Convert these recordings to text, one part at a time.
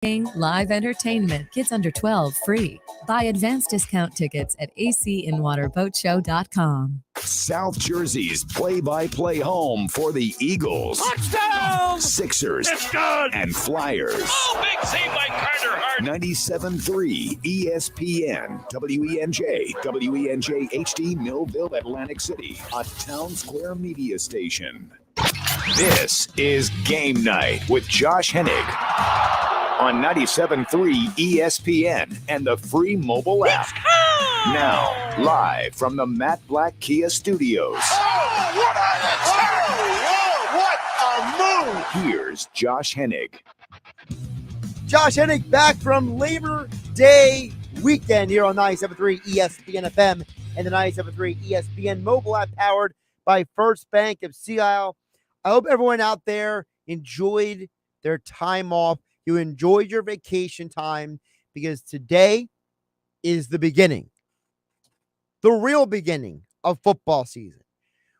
Live entertainment. Kids under 12 free. Buy advanced discount tickets at acinwaterboatshow.com. South Jersey's play-by-play home for the Eagles, Touchdown! Sixers, It's good! and Flyers. Oh, big save by Carter Hart. 97.3 ESPN, WENJ, WENJ HD, Millville, Atlantic City, a Town Square media station. This is Game Night with Josh Hennig on 97.3 ESPN and the free mobile app. Now, live from the Matt Black Kia Studios. Oh, what a move! Here's Josh Hennig. Josh Hennig back from Labor Day weekend here on 97.3 ESPN FM and the 97.3 ESPN mobile app powered by First Bank of Sea Isle. I hope everyone out there enjoyed their time off. You enjoyed your vacation time because today is the beginning, the real beginning of football season.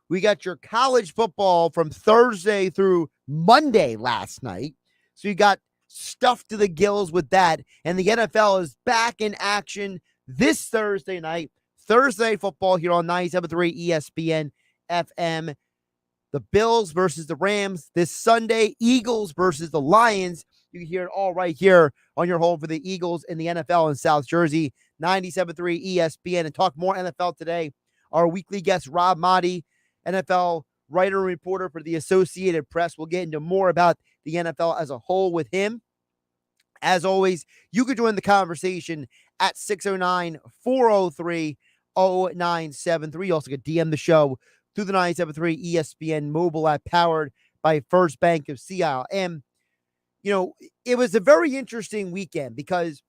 We got your college football from Thursday through Monday last night. So you got stuffed to the gills with that. And the NFL is back in action this Thursday night. Thursday football here on 97.3 ESPN FM. The Bills versus the Rams this Sunday. Eagles versus the Lions. You can hear it all right here on your home for the Eagles in the NFL in South Jersey. 97.3 ESPN. And talk more NFL today. Our weekly guest, Rob Motti, NFL writer and reporter for the Associated Press. We'll get into more about the NFL as a whole with him. As always, you can join the conversation at 609-403-0973. You also can DM the show through the 97.3 ESPN mobile app powered by First Bank of Sea Isle. And, you know, it was a very interesting weekend because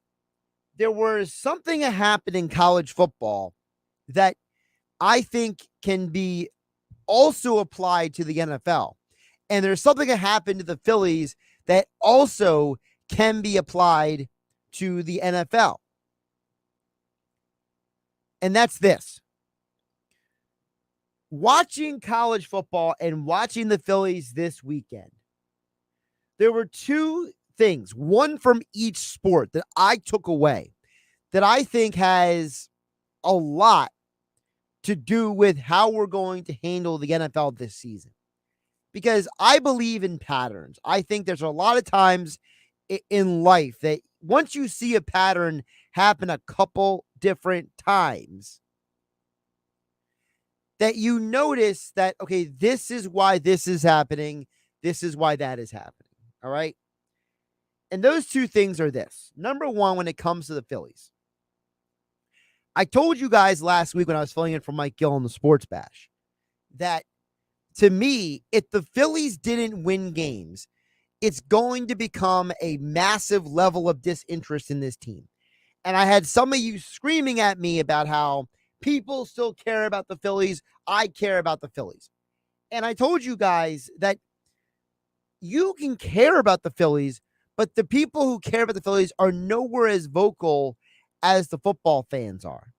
there was something that happened in college football that I think can be also applied to the NFL. And there's something that happened to the Phillies that also can be applied to the NFL. And that's this. Watching college football and watching the Phillies this weekend, there were two things, one from each sport that I took away that I think has a lot to do with how we're going to handle the NFL this season. Because I believe in patterns. I think there's a lot of times in life that once you see a pattern happen a couple different times, that you notice that, okay, this is why this is happening. This is why that is happening. All right. And those two things are this. Number one, when it comes to the Phillies, I told you guys last week when I was filling in for Mike Gill on the Sports Bash that to me, if the Phillies didn't win games, it's going to become a massive level of disinterest in this team. And I had some of you screaming at me about how people still care about the Phillies. I care about the Phillies. And I told you guys that you can care about the Phillies, but the people who care about the Phillies are nowhere as vocal as the football fans are.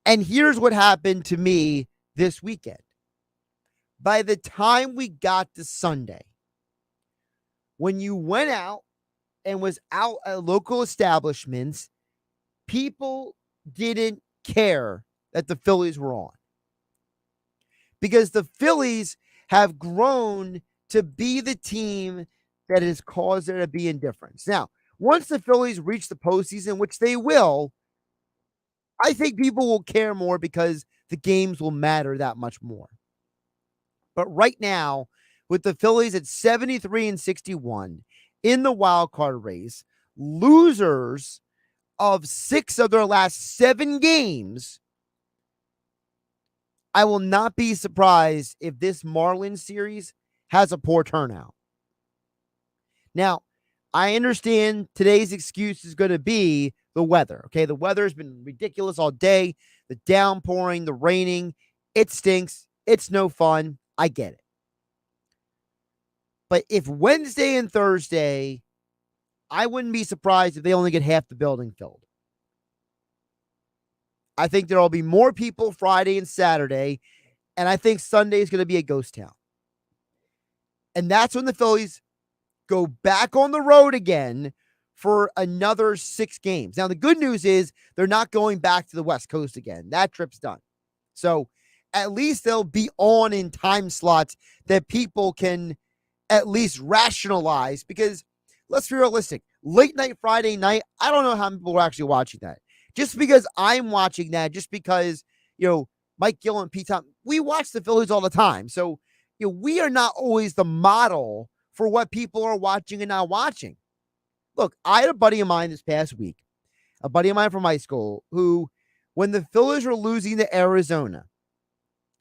And here's what happened to me this weekend. By the time we got to Sunday, when you went out and was out at local establishments, people didn't care that the Phillies were on. Because the Phillies have grown to be the team that has caused there to be indifference. Now, once the Phillies reach the postseason, which they will, I think people will care more because the games will matter that much more. But right now, with the Phillies at 73-61 in the wild card race, losers of 6 of their last 7 games, I will not be surprised if this Marlins series has a poor turnout. Now, I understand today's excuse is going to be the weather. Okay, the weather has been ridiculous all day. The downpouring, the raining, it stinks. It's no fun. I get it. But if Wednesday and Thursday, I wouldn't be surprised if they only get half the building filled. I think there will be more people Friday and Saturday, and I think Sunday is going to be a ghost town. And that's when the Phillies go back on the road again for another 6 games. Now, the good news is they're not going back to the West Coast again. That trip's done. So at least they'll be on in time slots that people can at least rationalize, because let's be realistic. Late night Friday night, I don't know how many people are actually watching that. Just because I'm watching that, just because, Mike Gill and Pete Tom, we watch the Phillies all the time. So, we are not always the model for what people are watching and not watching. Look, I had a buddy of mine this past week, a buddy of mine from high school, who, when the Phillies were losing to Arizona,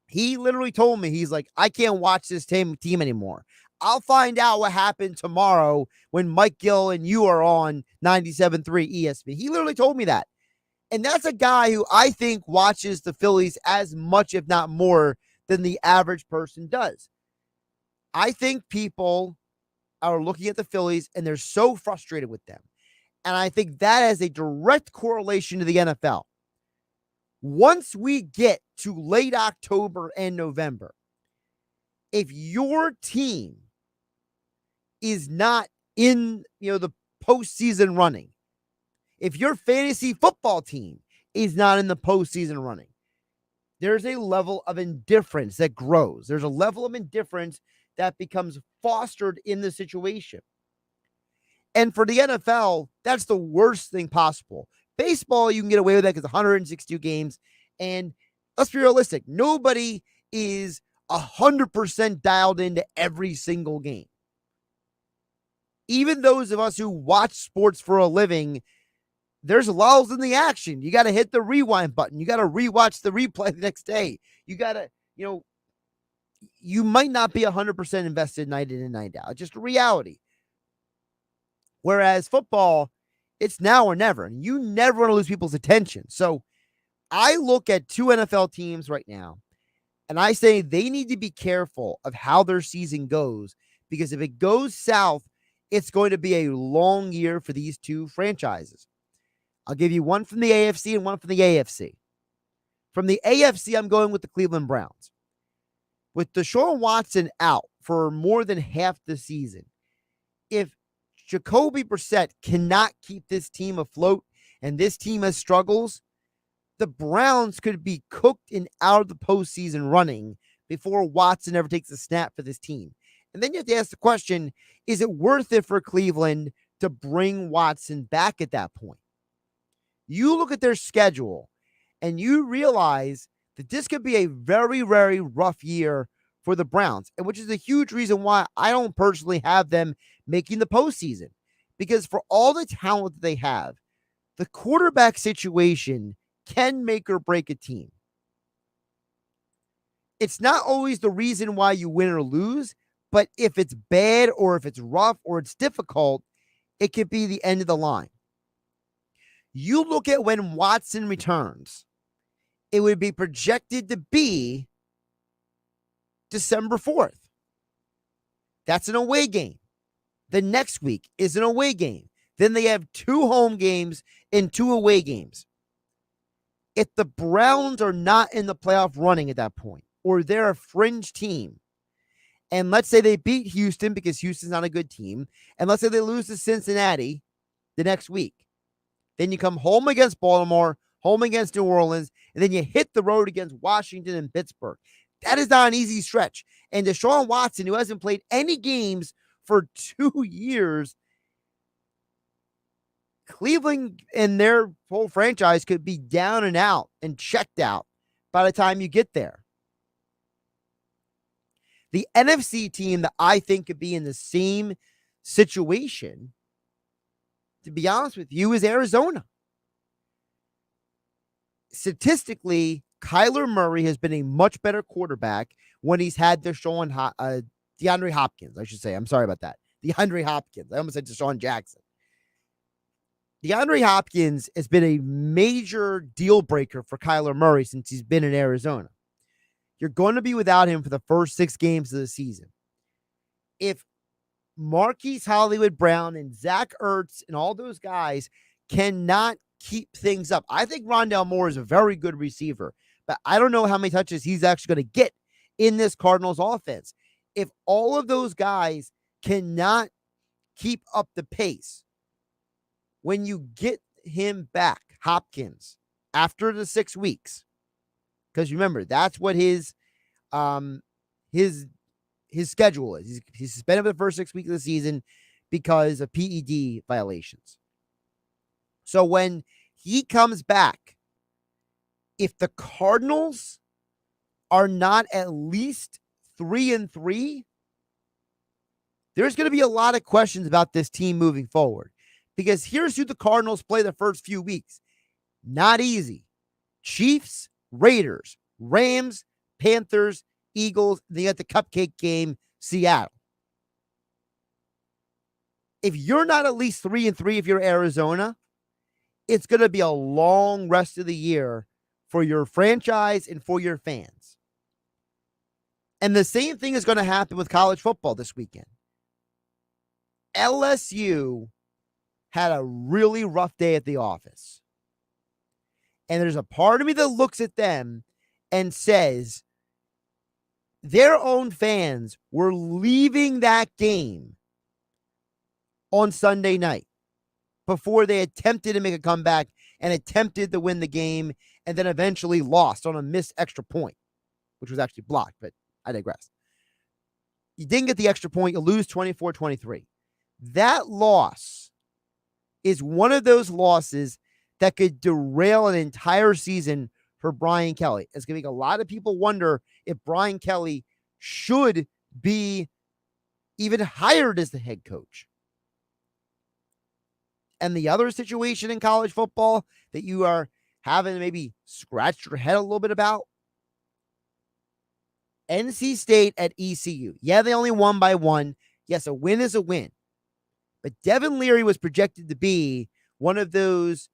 he literally told me, he's like, I can't watch this team anymore. I'll find out what happened tomorrow when Mike Gill and you are on 97.3 ESPN. He literally told me that. And that's a guy who I think watches the Phillies as much, if not more, than the average person does. I think people are looking at the Phillies and they're so frustrated with them. And I think that has a direct correlation to the NFL. Once we get to late October and November, if your team is not in, the postseason running, if your fantasy football team is not in the postseason running, there's a level of indifference that grows. There's a level of indifference that becomes fostered in the situation. And for the NFL, that's the worst thing possible. Baseball, you can get away with that because 162 games. And let's be realistic. Nobody is 100% dialed into every single game. Even those of us who watch sports for a living, there's lulls in the action. You got to hit the rewind button. You got to rewatch the replay the next day. You got to, you might not be 100% invested night in and night out. It's just a reality. Whereas football, it's now or never. And you never want to lose people's attention. So I look at 2 NFL teams right now, and I say they need to be careful of how their season goes, because if it goes south, it's going to be a long year for these 2 franchises. I'll give you one from the AFC and one from the AFC. From the AFC, I'm going with the Cleveland Browns. With Deshaun Watson out for more than half the season, if Jacoby Brissett cannot keep this team afloat and this team has struggles, the Browns could be cooked and out of the postseason running before Watson ever takes a snap for this team. And then you have to ask the question, is it worth it for Cleveland to bring Watson back at that point? You look at their schedule and you realize that this could be a very, very rough year for the Browns, and which is a huge reason why I don't personally have them making the postseason. Because for all the talent that they have, the quarterback situation can make or break a team. It's not always the reason why you win or lose, but if it's bad or if it's rough or it's difficult, it could be the end of the line. You look at when Watson returns, it would be projected to be December 4th. That's an away game. The next week is an away game. Then they have 2 home games and 2 away games. If the Browns are not in the playoff running at that point, or they're a fringe team, and let's say they beat Houston because Houston's not a good team, and let's say they lose to Cincinnati the next week, then you come home against Baltimore, home against New Orleans, and then you hit the road against Washington and Pittsburgh. That is not an easy stretch. And Deshaun Watson, who hasn't played any games for 2 years, Cleveland and their whole franchise could be down and out and checked out by the time you get there. The NFC team that I think could be in the same situation, to be honest with you, is Arizona. Statistically, Kyler Murray has been a much better quarterback when he's had DeAndre Hopkins, I should say. I'm sorry about that. DeAndre Hopkins. I almost said Deshaun Jackson. DeAndre Hopkins has been a major deal breaker for Kyler Murray since he's been in Arizona. You're going to be without him for the first 6 games of the season. If Marquise Hollywood Brown and Zach Ertz and all those guys cannot keep things up, I think Rondale Moore is a very good receiver, but I don't know how many touches he's actually going to get in this Cardinals offense. If all of those guys cannot keep up the pace. When you get him back, Hopkins, after the 6 weeks, because remember, that's what his schedule is. He's suspended for the first 6 weeks of the season because of PED violations. So when he comes back, if the Cardinals are not at least 3-3, there's going to be a lot of questions about this team moving forward. Because here's who the Cardinals play the first few weeks. Not easy. Chiefs, Raiders, Rams, Panthers, Eagles. They got the cupcake game, Seattle. If you're not at least 3-3, if you're Arizona, it's going to be a long rest of the year for your franchise and for your fans. And the same thing is going to happen with college football this weekend. LSU had a really rough day at the office. And there's a part of me that looks at them and says their own fans were leaving that game on Sunday night before they attempted to make a comeback and attempted to win the game and then eventually lost on a missed extra point, which was actually blocked, but I digress. You didn't get the extra point. You lose 24-23. That loss is one of those losses that could derail an entire season for Brian Kelly. It's going to make a lot of people wonder if Brian Kelly should be even hired as the head coach. And the other situation in college football that you are having to maybe scratch your head a little bit about, NC State at ECU. Yeah, they only won by 1. Yes, a win is a win. But Devin Leary was projected to be one of those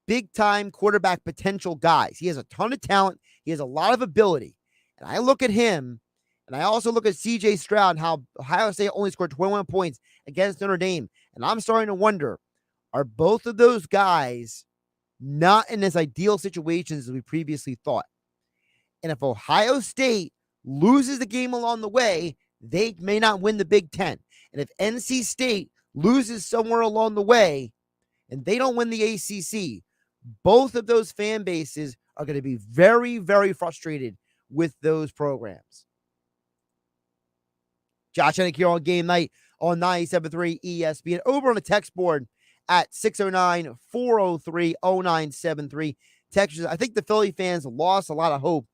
big-time quarterback potential guys. He has a ton of talent. He has a lot of ability. And I look at him, and I also look at C.J. Stroud and how Ohio State only scored 21 points against Notre Dame. And I'm starting to wonder, are both of those guys not in as ideal situations as we previously thought? And if Ohio State loses the game along the way, they may not win the Big Ten. And if NC State loses somewhere along the way and they don't win the ACC, both of those fan bases are going to be very, very frustrated with those programs. Josh Hennig here on Game Night on 97.3 ESPN. Over on the text board at 609-403-0973. Texas, I think the Philly fans lost a lot of hope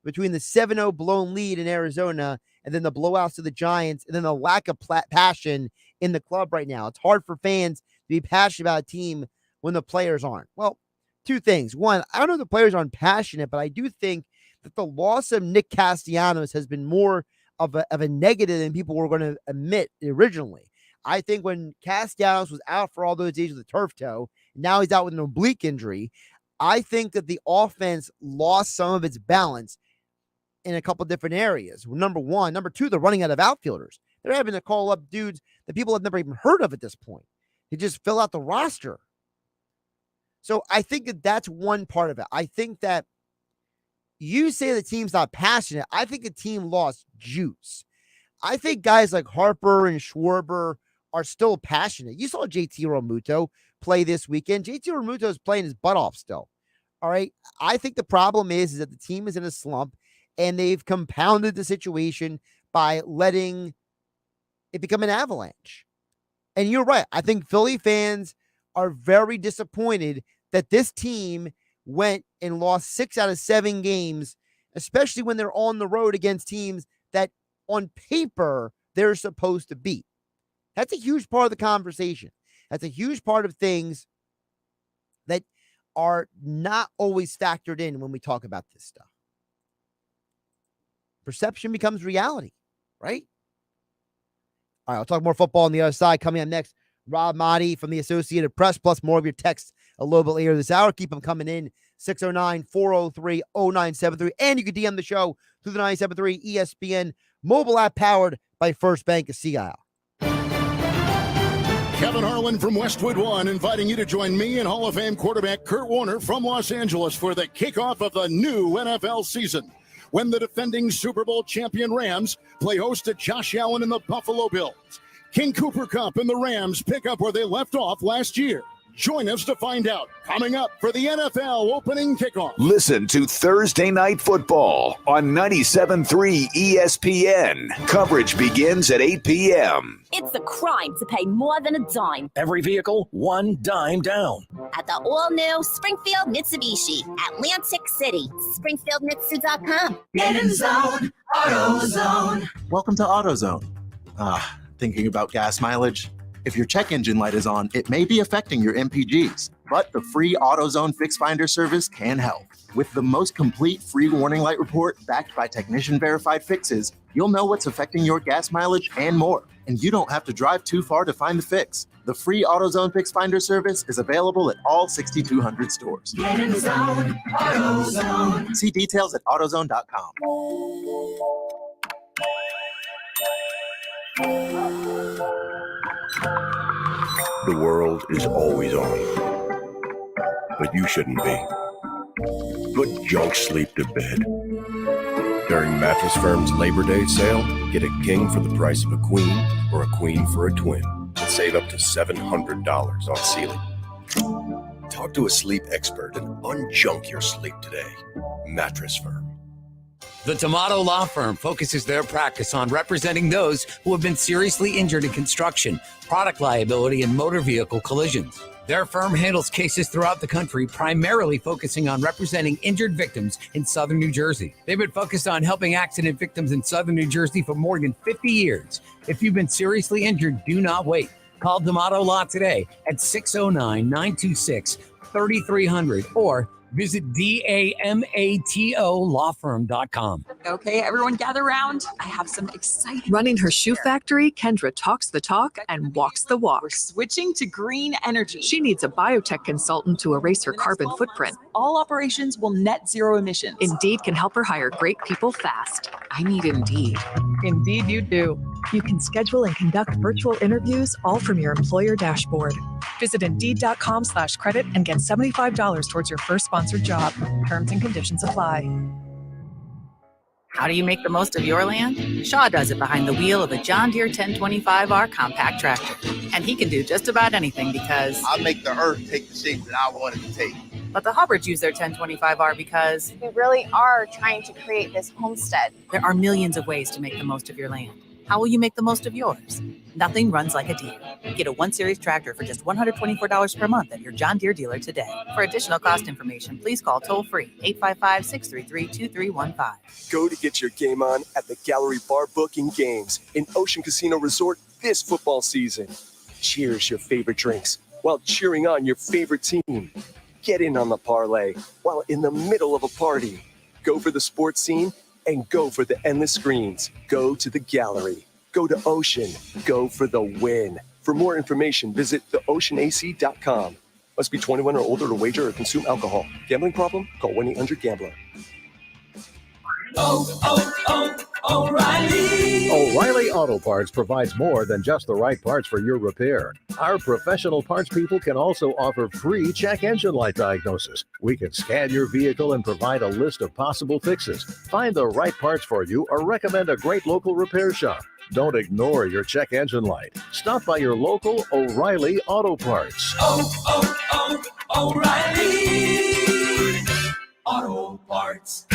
between the 7-0 blown lead in Arizona and then the blowouts to the Giants and then the lack of passion in the club right now. It's hard for fans to be passionate about a team when the players aren't. Well, two things. One, I don't know if the players aren't passionate, but I do think that the loss of Nick Castellanos has been more of a negative than people were going to admit originally. I think when Castellanos was out for all those days with a turf toe, now he's out with an oblique injury, I think that the offense lost some of its balance in a couple different areas. Number one. Number two, they're running out of outfielders. They're having to call up dudes that people have never even heard of at this point. They just fill out the roster. So I think that that's one part of it. I think that you say the team's not passionate. I think the team lost juice. I think guys like Harper and Schwarber are still passionate. You saw JT Realmuto play this weekend. JT Realmuto is playing his butt off still. All right. I think the problem is that the team is in a slump and they've compounded the situation by letting it become an avalanche. And you're right. I think Philly fans are very disappointed that this team went and lost 6 out of 7 games, especially when they're on the road against teams that on paper they're supposed to beat. That's a huge part of the conversation. That's a huge part of things that are not always factored in when we talk about this stuff. Perception becomes reality, right? All right, I'll talk more football on the other side. Coming up next, Rob Motti from the Associated Press, plus more of your texts a little bit later this hour. Keep them coming in, 609-403-0973. And you can DM the show through the 97.3 ESPN mobile app powered by First Bank of Sea Isle. Kevin Harlan from Westwood One inviting you to join me and Hall of Fame quarterback Kurt Warner from Los Angeles for the kickoff of the new NFL season, when the defending Super Bowl champion Rams play host to Josh Allen and the Buffalo Bills. King Cooper Cup and the Rams pick up where they left off last year. Join us to find out. Coming up for the NFL opening kickoff. Listen to Thursday Night Football on 97.3 ESPN. Coverage begins at 8 p.m. It's a crime to pay more than a dime. Every vehicle, one dime down. At the all-new Springfield Mitsubishi, Atlantic City. SpringfieldMitsu.com. Get in zone, AutoZone. Welcome to AutoZone. Thinking about gas mileage? If your check engine light is on, it may be affecting your MPGs, but the free AutoZone Fix Finder service can help. With the most complete free warning light report backed by technician-verified fixes, you'll know what's affecting your gas mileage and more, and you don't have to drive too far to find the fix. The free AutoZone Fix Finder service is available at all 6,200 stores. Get in zone, AutoZone. See details at AutoZone.com. The world is always on, but you shouldn't be. Put junk sleep to bed. During Mattress Firm's Labor Day sale, get a king for the price of a queen or a queen for a twin and save up to $700 on Sealy. Talk to a sleep expert and unjunk your sleep today. Mattress Firm. The Tomato Law Firm focuses their practice on representing those who have been seriously injured in construction, product liability, and motor vehicle collisions. Their firm handles cases throughout the country, primarily focusing on representing injured victims in southern New Jersey. They've been focused on helping accident victims in southern New Jersey for more than 50 years. If you've been seriously injured, do not wait. Call Tomato Law today at 609-926-3300 or visit DAMATOLawFirm.com. Okay, everyone gather around. I have some exciting. Running her shoe factory, Kendra talks the talk and walks the walk. We're switching to green energy. She needs a biotech consultant to erase her carbon footprint. All operations will net zero emissions. Indeed can help her hire great people fast. I need Indeed. Indeed you do. You can schedule and conduct virtual interviews all from your employer dashboard. Visit Indeed.com/credit and get $75 towards your first sponsored job. Terms and conditions apply. How do you make the most of your land? Shaw does it behind the wheel of a John Deere 1025R compact tractor. And he can do just about anything because I make the earth take the shape that I want it to take. But the Hubbards use their 1025R because we really are trying to create this homestead. There are millions of ways to make the most of your land. How will you make the most of yours? Nothing runs like a Deere. Get a 1-Series tractor for just $124 per month at your John Deere dealer today. For additional cost information, please call toll-free 855-633-2315. Go to get your game on at the Gallery Bar Booking Games in Ocean Casino Resort this football season. Cheers your favorite drinks while cheering on your favorite team. Get in on the parlay while in the middle of a party. Go for the sports scene and go for the endless screens. Go to the Gallery. Go to Ocean. Go for the win. For more information, visit theoceanac.com. Must be 21 or older to wager or consume alcohol. Gambling problem? Call 1-800-GAMBLER. O'Reilly Auto Parts provides more than just the right parts for your repair. Our professional parts people can also offer free check engine light diagnosis. We can scan your vehicle and provide a list of possible fixes. Find the right parts for you or recommend a great local repair shop. Don't ignore your check engine light. Stop by your local O'Reilly Auto Parts. O'Reilly Auto Parts.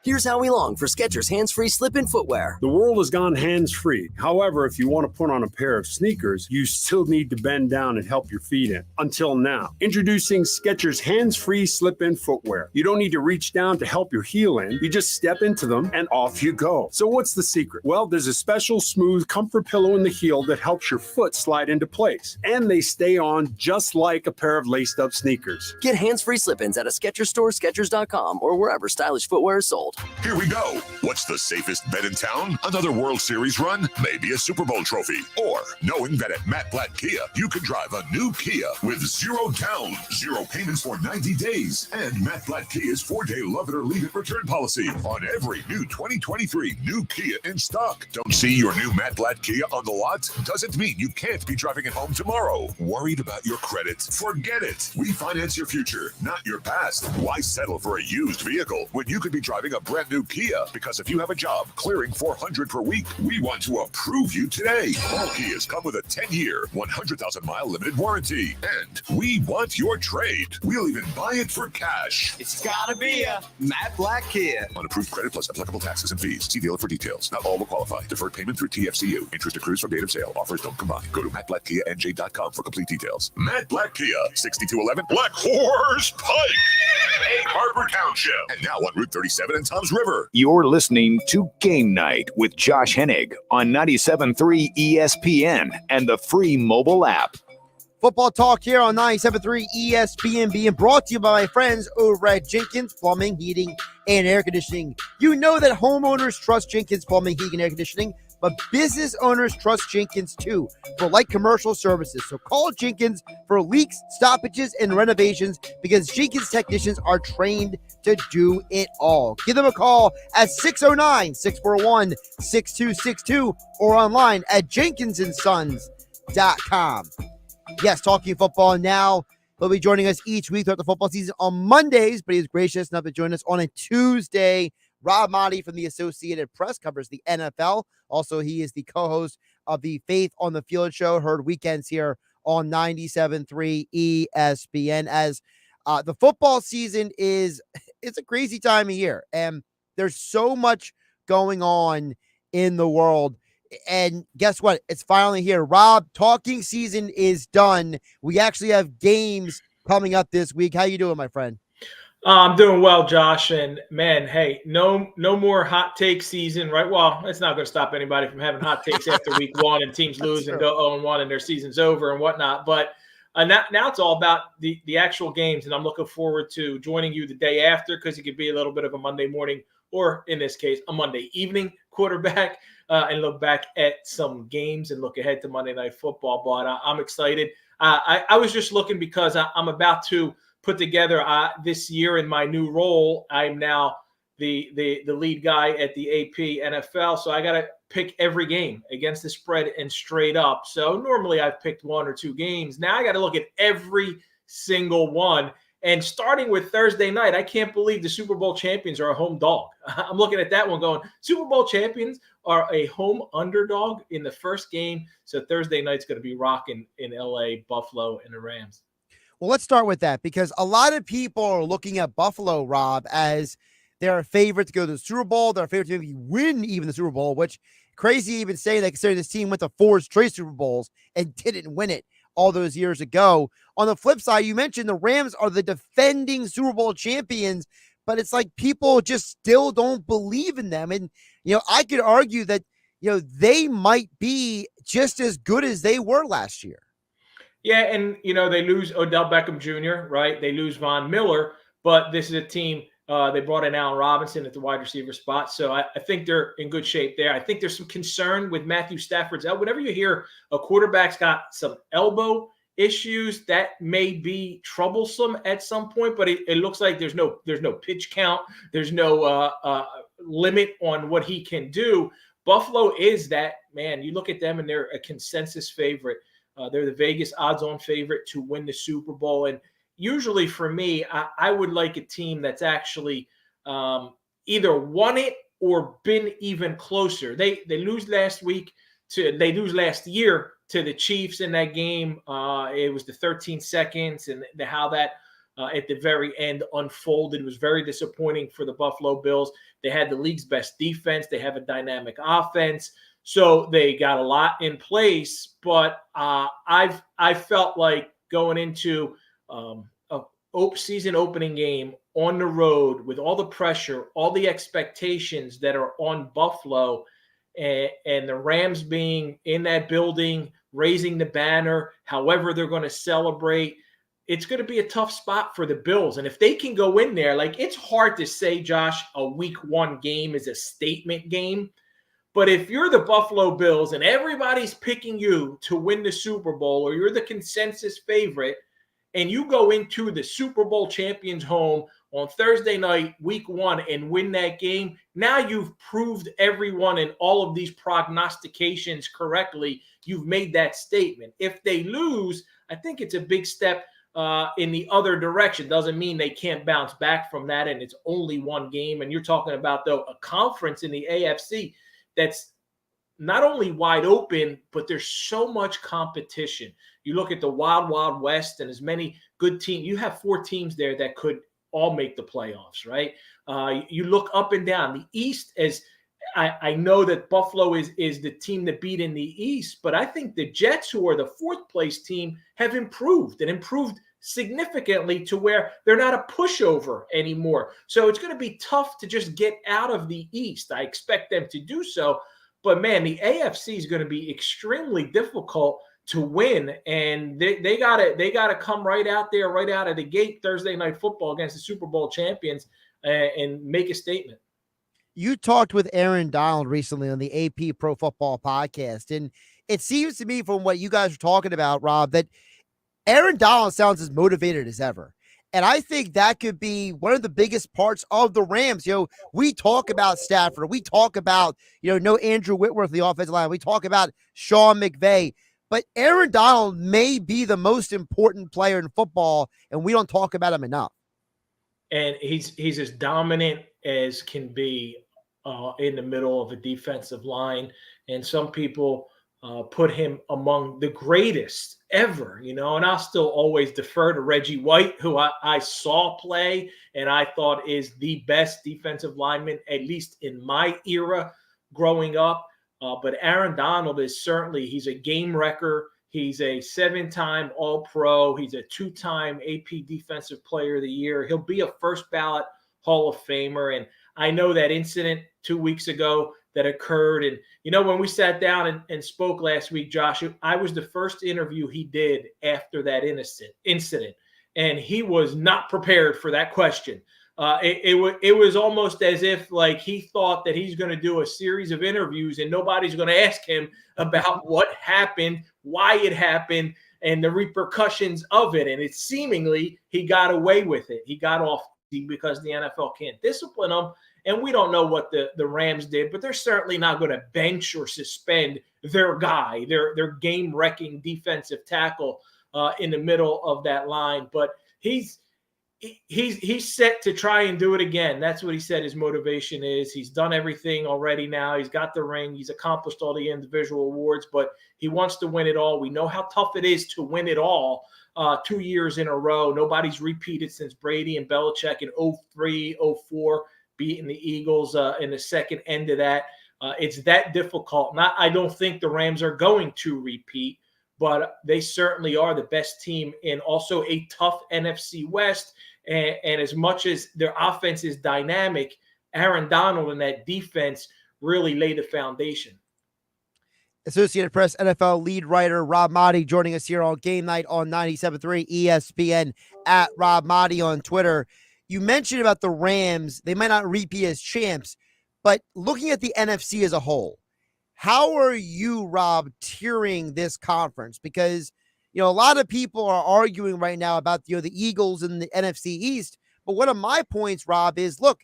Here's how we long for Skechers hands-free slip-in footwear. The world has gone hands-free. However, if you want to put on a pair of sneakers, you still need to bend down and help your feet in. Until now. Introducing Skechers hands-free slip-in footwear. You don't need to reach down to help your heel in. You just step into them and off you go. So what's the secret? Well, there's a special smooth comfort pillow in the heel that helps your foot slide into place. And they stay on just like a pair of laced-up sneakers. Get hands-free slip-ins at a Skechers store, Skechers.com, or wherever stylish footwear is sold. Here we go. What's the safest bet in town? Another World Series run? Maybe a Super Bowl trophy. Or knowing that at Matt Blatt Kia, you can drive a new Kia with 0 down, 0 payments for 90 days, and Matt Blatt Kia's 4-day love it or leave it return policy on every new 2023 new Kia in stock. Don't see your new Matt Blatt Kia on the lot? Doesn't mean you can't be driving it home tomorrow. Worried about your credit? Forget it. We finance your future, not your past. Why settle for a used vehicle when you could be driving a brand new Kia, because if you have a job clearing $400 per week, we want to approve you today. All Kias come with a 10-year, 100,000-mile limited warranty, and we want your trade. We'll even buy it for cash. It's gotta be a Matt Black Kia. On approved credit plus applicable taxes and fees. See dealer for details. Not all will qualify. Deferred payment through TFCU. Interest accrues from date of sale. Offers don't combine. Go to mattblackkianj.com for complete details. Matt Black Kia, 6211 Black Horse Pike, Egg Harbor Township, and now on Route 37 in Tom's River. You're listening to Game Night with Josh Hennig on 97.3 ESPN and the free mobile app. Football talk here on 97.3 ESPN, being brought to you by my friends over at Jenkins Plumbing, Heating, and Air Conditioning. You know that homeowners trust Jenkins Plumbing, Heating, and Air Conditioning, but business owners trust Jenkins too for light commercial services. So call Jenkins for leaks, stoppages, and renovations, because Jenkins technicians are trained to do it all. Give them a call at 609-641-6262 or online at jenkinsonSons.com. Yes, talking football now. He'll be joining us each week throughout the football season on Mondays, but he's gracious enough to join us on a Tuesday. Rob Motti from the Associated Press covers the NFL. Also, he is the co-host of the Faith on the Field show, heard weekends here on 97.3 ESPN. As the football season it's a crazy time of year, and there's so much going on in the world. And guess what? It's finally here. Rob, talking season is done. We actually have games coming up this week. How you doing, my friend? I'm doing well, Josh. And man, hey, no more hot take season, right? Well, it's not going to stop anybody from having hot takes after week one and teams lose and go 0-1 and their season's over and whatnot. But now it's all about the actual games, and I'm looking forward to joining you the day after, because it could be a little bit of a Monday morning, or in this case, a Monday evening quarterback, and look back at some games and look ahead to Monday Night Football. But I'm excited. I was just looking because I'm about to put together this year in my new role. I'm now the lead guy at the AP NFL, so I got to pick every game against the spread and straight up. So normally I've picked one or two games. Now I got to look at every single one. And starting with Thursday night, I can't believe the Super Bowl champions are a home dog. I'm looking at that one going, Super Bowl champions are a home underdog in the first game. So Thursday night's going to be rocking in LA, Buffalo, and the Rams. Well, let's start with that, because a lot of people are looking at Buffalo, Rob, as they're a favorite to go to the Super Bowl. They're a favorite to maybe win even the Super Bowl, which crazy even saying that, considering this team went to 4 straight Super Bowls and didn't win it all those years ago. On the flip side, you mentioned the Rams are the defending Super Bowl champions, but it's like people just still don't believe in them. And, I could argue that, they might be just as good as they were last year. Yeah, and, they lose Odell Beckham Jr., right? They lose Von Miller, but this is a team, they brought in Allen Robinson at the wide receiver spot. So I think they're in good shape there. I think there's some concern with Matthew Stafford's elbow. Whenever you hear a quarterback's got some elbow issues, that may be troublesome at some point, but it looks like there's no pitch count. There's no limit on what he can do. Buffalo is that, man. You look at them and they're a consensus favorite. They're the Vegas odds-on favorite to win the Super Bowl. And usually for me, I would like a team that's actually either won it or been even closer. They lose last year to the Chiefs in that game. It was the 13 seconds and how that at the very end unfolded. It was very disappointing for the Buffalo Bills. They had the league's best defense. They have a dynamic offense. So they got a lot in place, but I felt like going into a season opening game on the road with all the pressure, all the expectations that are on Buffalo, and the Rams being in that building, raising the banner, however they're going to celebrate, it's going to be a tough spot for the Bills. And if they can go in there, like, it's hard to say, Josh, a week one game is a statement game. But if you're the Buffalo Bills and everybody's picking you to win the Super Bowl, or you're the consensus favorite, and you go into the Super Bowl champions' home on Thursday night, week one, and win that game, now you've proved everyone in all of these prognostications correctly. You've made that statement. If they lose, I think it's a big step in the other direction. Doesn't mean they can't bounce back from that, and it's only one game. And you're talking about, though, a conference in the AFC that's not only wide open, but there's so much competition. You look at the Wild Wild West and as many good teams. You have 4 teams there that could all make the playoffs, right? You look up and down. The East, as I know that Buffalo is the team that beat in the East, but I think the Jets, who are the 4th place team, have improved significantly to where they're not a pushover anymore. So it's going to be tough to just get out of the East. I expect them to do so. But, man, the AFC is going to be extremely difficult to win, and they gotta come right out there, right out of the gate Thursday Night Football against the Super Bowl champions and make a statement. You talked with Aaron Donald recently on the AP Pro Football podcast, and it seems to me from what you guys are talking about, Rob, that Aaron Donald sounds as motivated as ever. And I think that could be one of the biggest parts of the Rams. We talk about Stafford. We talk about, no Andrew Whitworth, the offensive line. We talk about Sean McVay. But Aaron Donald may be the most important player in football, and we don't talk about him enough. And he's as dominant as can be in the middle of a defensive line. And some people put him among the greatest ever, and I'll still always defer to Reggie White, who I saw play and I thought is the best defensive lineman, at least in my era growing up. But Aaron Donald is certainly, he's a game wrecker. He's a 7-time All-Pro. He's a 2-time AP Defensive Player of the Year. He'll be a first ballot Hall of Famer. And I know that incident 2 weeks ago that occurred. And, when we sat down and spoke last week, Josh, I was the first interview he did after that incident. And he was not prepared for that question. It was almost as if he thought that he's going to do a series of interviews and nobody's going to ask him about what happened, why it happened, and the repercussions of it. And it seemingly he got away with it. He got off because the NFL can't discipline him. And we don't know what the Rams did, but they're certainly not going to bench or suspend their guy, their game-wrecking defensive tackle in the middle of that line. But he's set to try and do it again. That's what he said his motivation is. He's done everything already now. He's got the ring. He's accomplished all the individual awards, but he wants to win it all. We know how tough it is to win it all 2 years in a row. Nobody's repeated since Brady and Belichick in 2003, 2004, beating the Eagles in the second end of that. It's that difficult. I don't think the Rams are going to repeat, but they certainly are the best team in also a tough NFC West. And as much as their offense is dynamic, Aaron Donald and that defense really lay the foundation. Associated Press NFL lead writer Rob Maaddi joining us here on Game Night on 97.3 ESPN, at Rob Maaddi on Twitter. You mentioned about the Rams. They might not repeat as champs, but looking at the NFC as a whole, how are you, Rob, tiering this conference? Because, a lot of people are arguing right now about, the Eagles and the NFC East. But one of my points, Rob, is, look,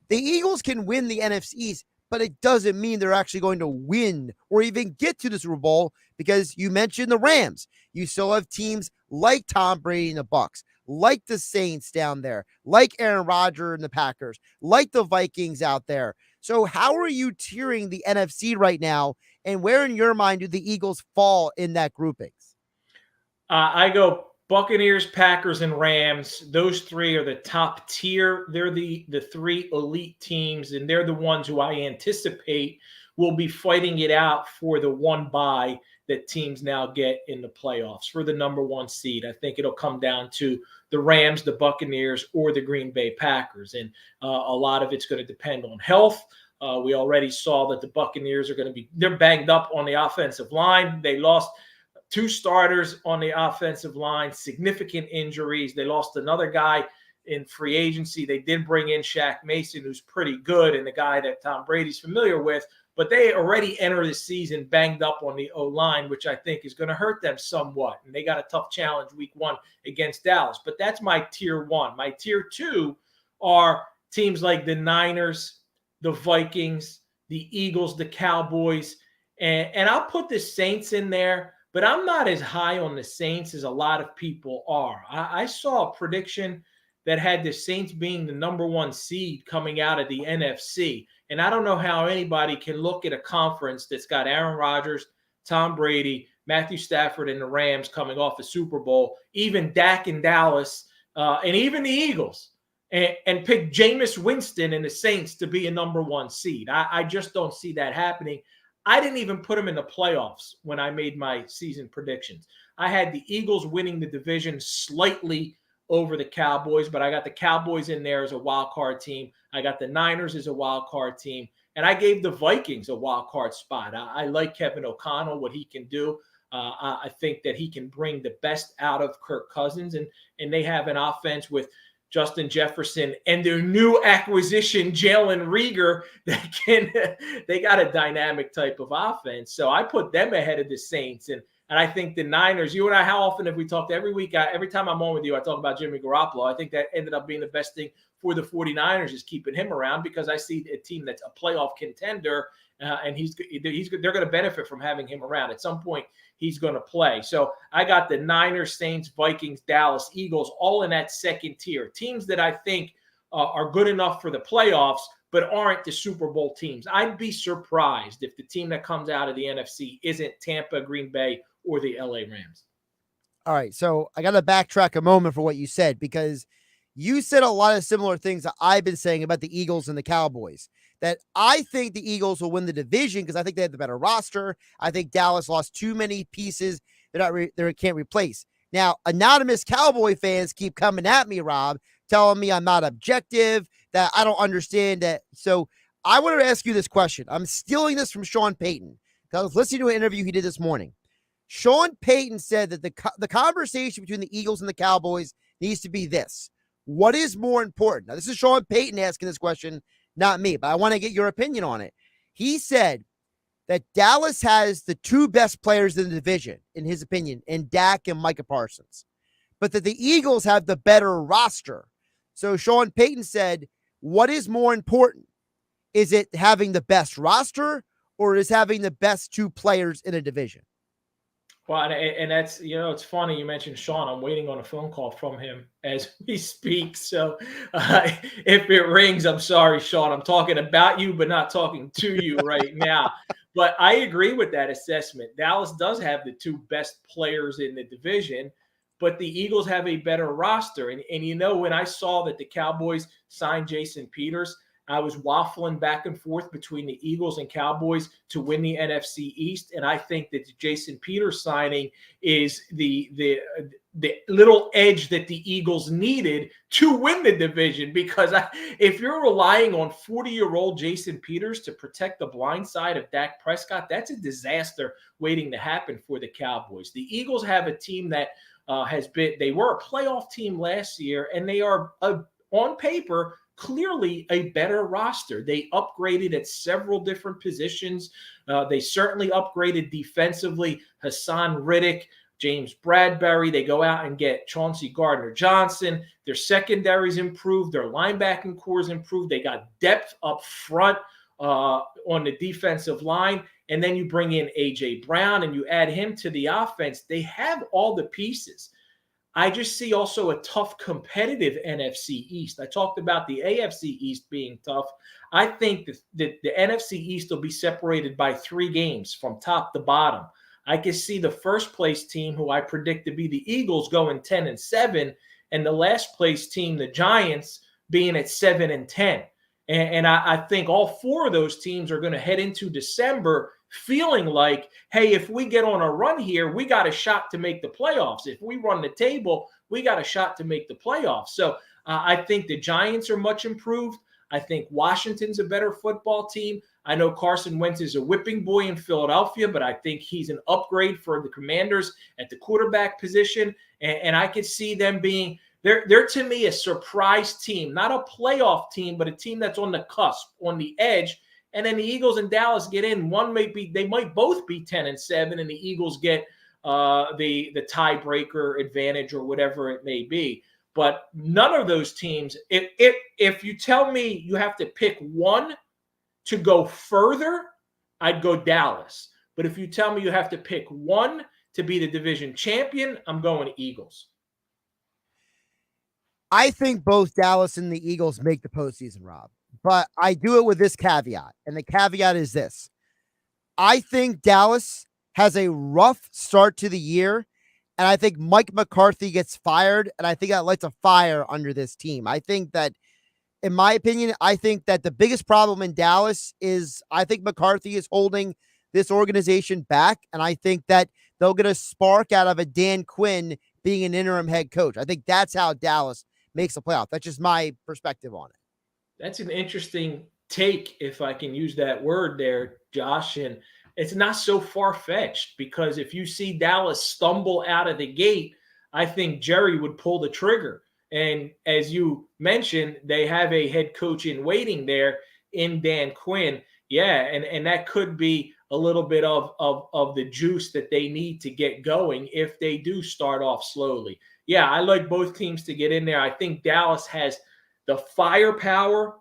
the Eagles can win the NFC East, but it doesn't mean they're actually going to win or even get to the Super Bowl, because you mentioned the Rams. You still have teams like Tom Brady and the Bucs, like the Saints down there, like Aaron Rodgers and the Packers, like the Vikings out there. So how are you tiering the NFC right now, and where in your mind do the Eagles fall in that groupings? I go Buccaneers, Packers, and Rams. Those three are the top tier. They're the three elite teams, and they're the ones who I anticipate will be fighting it out for the one bye that teams now get in the playoffs for the number 1 seed. I think it'll come down to the Rams, the Buccaneers, or the Green Bay Packers. And a lot of it's going to depend on health. We already saw that the Buccaneers they're banged up on the offensive line. They lost 2 starters on the offensive line, significant injuries. They lost another guy in free agency. They did bring in Shaq Mason, who's pretty good and the guy that Tom Brady's familiar with, but they already enter the season banged up on the O-line, which I think is going to hurt them somewhat. And they got a tough challenge week 1 against Dallas. But that's my tier 1. My tier 2 are teams like the Niners, the Vikings, the Eagles, the Cowboys, and I'll put the Saints in there. but I'm not as high on the Saints as a lot of people are. I saw a prediction that had the Saints being the number 1 seed coming out of the NFC. And I don't know how anybody can look at a conference that's got Aaron Rodgers, Tom Brady, Matthew Stafford, and the Rams coming off a Super Bowl, even Dak in Dallas, and even the Eagles, and pick Jameis Winston and the Saints to be a number 1 seed. I just don't see that happening. I didn't even put them in the playoffs when I made my season predictions. I had the Eagles winning the division slightly over the Cowboys, but I got the Cowboys in there as a wild card team. I got the Niners as a wild card team, and I gave the Vikings a wild card spot. I like Kevin O'Connell, what he can do. I think that he can bring the best out of Kirk Cousins, and they have an offense with Justin Jefferson and their new acquisition, Jalen Reagor, they got a dynamic type of offense. So I put them ahead of the Saints. And I think the Niners, you and I, how often have we talked every week? Every time I'm on with you, I talk about Jimmy Garoppolo. I think that ended up being the best thing for the 49ers is keeping him around, because I see a team that's a playoff contender, and they're going to benefit from having him around. At some point, he's going to play. So I got the Niners, Saints, Vikings, Dallas, Eagles, all in that second tier. Teams that I think are good enough for the playoffs, but aren't the Super Bowl teams. I'd be surprised if the team that comes out of the NFC isn't Tampa, Green Bay, or the LA Rams. All right, so I got to backtrack a moment for what you said, because you said a lot of similar things that I've been saying about the Eagles and the Cowboys, that I think the Eagles will win the division because I think they have the better roster. I think Dallas lost too many pieces that they can't replace. Now, anonymous Cowboy fans keep coming at me, Rob, telling me I'm not objective, that I don't understand that. So I wanted to ask you this question. I'm stealing this from Sean Payton, because I was listening to an interview he did this morning. Sean Payton said that the conversation between the Eagles and the Cowboys needs to be this. What is more important? Now, this is Sean Payton asking this question, not me, but I want to get your opinion on it. He said that Dallas has the 2 best players in the division, in his opinion, in Dak and Micah Parsons, but that the Eagles have the better roster. So Sean Payton said, what is more important? Is it having the best roster, or is having the best 2 players in a division? Well, and that's, it's funny you mentioned Sean. I'm waiting on a phone call from him as we speak. So if it rings, I'm sorry, Sean. I'm talking about you, but not talking to you right now. But I agree with that assessment. Dallas does have the 2 best players in the division, but the Eagles have a better roster. And when I saw that the Cowboys signed Jason Peters, I was waffling back and forth between the Eagles and Cowboys to win the NFC East. And I think that the Jason Peters signing is the little edge that the Eagles needed to win the division. Because if you're relying on 40-year-old Jason Peters to protect the blind side of Dak Prescott, that's a disaster waiting to happen for the Cowboys. The Eagles have a team that they were a playoff team last year, and they are on paper clearly a better roster. They upgraded at several different positions. They certainly upgraded defensively. Hassan Riddick, James Bradbury. They go out and get Chauncey Gardner-Johnson. Their secondary's improved. Their linebacking core's improved. They got depth up front on the defensive line. And then you bring in A.J. Brown and you add him to the offense. They have all the pieces. I just see also a tough competitive NFC East. I talked about the AFC East being tough. I think that the NFC East will be separated by 3 games from top to bottom. I can see the first place team, who I predict to be the Eagles, going 10-7, and the last place team, the Giants, being at 7-10. And I think all 4 of those teams are going to head into December feeling like, hey, if we get on a run here, we got a shot to make the playoffs. If we run the table, we got a shot to make the playoffs. So I think the Giants are much improved. I think Washington's a better football team. I know Carson Wentz is a whipping boy in Philadelphia, but I think he's an upgrade for the Commanders at the quarterback position. And I could see them being they're to me a surprise team, not a playoff team, but a team that's on the cusp, on the edge. And then the Eagles and Dallas get in. They might both be 10-7, and the Eagles get the tiebreaker advantage or whatever it may be. But none of those teams, if you tell me you have to pick one to go further, I'd go Dallas. But if you tell me you have to pick one to be the division champion, I'm going to Eagles. I think both Dallas and the Eagles make the postseason, Rob. But I do it with this caveat. And the caveat is this. I think Dallas has a rough start to the year. And I think Mike McCarthy gets fired. And I think that lights a fire under this team. I think that, in my opinion, I think that the biggest problem in Dallas is I think McCarthy is holding this organization back. And I think that they'll get a spark out of a Dan Quinn being an interim head coach. I think that's how Dallas makes the playoff. That's just my perspective on it. That's an interesting take, if I can use that word there, Josh. And it's not so far-fetched, because if you see Dallas stumble out of the gate, I think Jerry would pull the trigger. And as you mentioned, they have a head coach in waiting there in Dan Quinn. Yeah, and that could be a little bit of the juice that they need to get going if they do start off slowly. Yeah, I like both teams to get in there. I think Dallas has the firepower,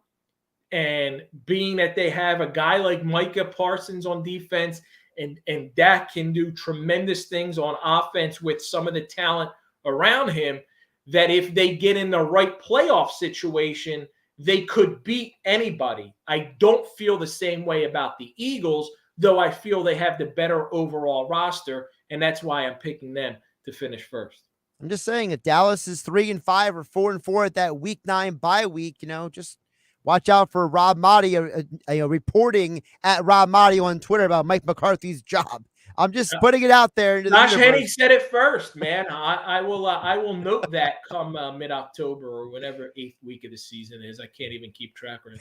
and being that they have a guy like Micah Parsons on defense, and Dak can do tremendous things on offense with some of the talent around him, that if they get in the right playoff situation, they could beat anybody. I don't feel the same way about the Eagles, though I feel they have the better overall roster, and that's why I'm picking them to finish first. I'm just saying, if Dallas is 3-5 or 4-4 at that week 9 bye week, just watch out for Rob Motti, reporting at Rob Motti on Twitter about Mike McCarthy's job. I'm just putting it out there. Josh Hennig said it first, man. I will note that come mid-October or whatever 8th week of the season is. I can't even keep track right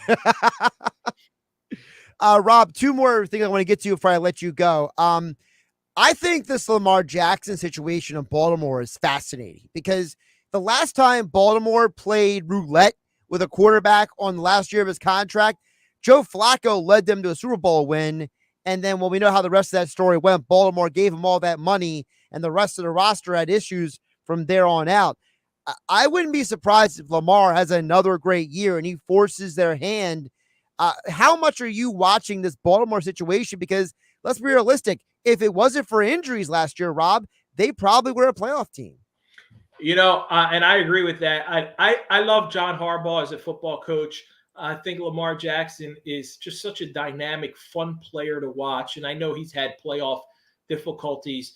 now. Rob, 2 more things I want to get to before I let you go. I think this Lamar Jackson situation in Baltimore is fascinating, because the last time Baltimore played roulette with a quarterback on the last year of his contract, Joe Flacco led them to a Super Bowl win. And then, we know how the rest of that story went. Baltimore gave him all that money, and the rest of the roster had issues from there on out. I wouldn't be surprised if Lamar has another great year and he forces their hand. How much are you watching this Baltimore situation? Because let's be realistic. If it wasn't for injuries last year, Rob, they probably were a playoff team. And I agree with that. I love John Harbaugh as a football coach. I think Lamar Jackson is just such a dynamic, fun player to watch. And I know he's had playoff difficulties